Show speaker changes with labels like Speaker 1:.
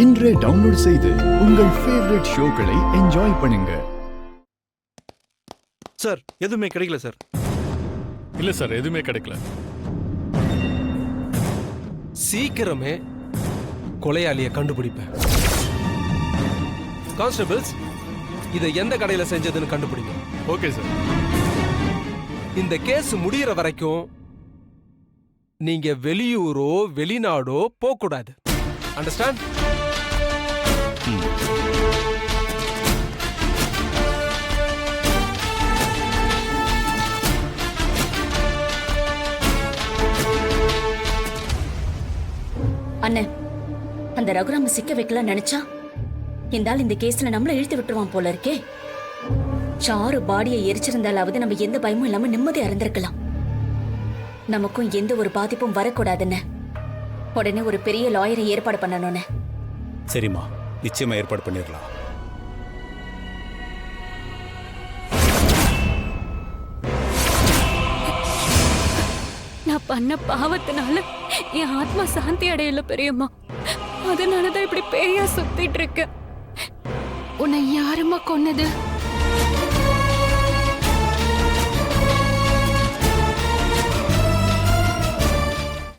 Speaker 1: இன்றே டவுன்லோட் செய்து உங்கள் ஃபேவரட் ஷோக்களை என்ஜாய் பண்ணுங்க.
Speaker 2: சார் எதுவுமே கிடைக்கல சார்.
Speaker 3: இல்ல சார், எதுவுமே கிடைக்கல.
Speaker 2: சீக்கிரமே கொலையாளியை கண்டுபிடிப்பேன். கான்ஸ்டபிள்ஸ், இதை எந்த கடையில செஞ்சதுன்னு கண்டுபிடிங்க.
Speaker 3: Okay sir.
Speaker 2: இந்த கேஸ் முடியற வரைக்கும் நீங்க வெளியூரோ வெளிநாடோ போக கூடாது. அண்டர்ஸ்டாண்ட்?
Speaker 4: அண்ணன், அந்த ரகுராம சிக்க வைக்கலாம் நினைச்சா இந்த இந்த கேஸ்ல நம்மள இழுத்து விட்டுருவான் போல இருக்கே. சாரு பாடியை எரிச்சிருந்தாலாவது நம்ம எந்த பயமும் இல்லாம நிம்மதியா இருந்திருக்கலாம். நமக்கும் எந்த ஒரு பாதிப்பும் வரக்கூடாதுன்னு உடனே ஒரு பெரிய லாயரை ஏற்பாடு பண்ணணும்னு.
Speaker 5: சரிம்மா, நிச்சயமா ஏற்பாடு பண்ணிடலாம்.
Speaker 6: நான் பண்ண பாவத்தினால என் ஆத்மா சாந்தி அடையல பெரியம்மா. அதனாலதான் இப்படி பேயா சுத்திட்டு இருக்க. உன்னை யாரும்மா கொன்னது?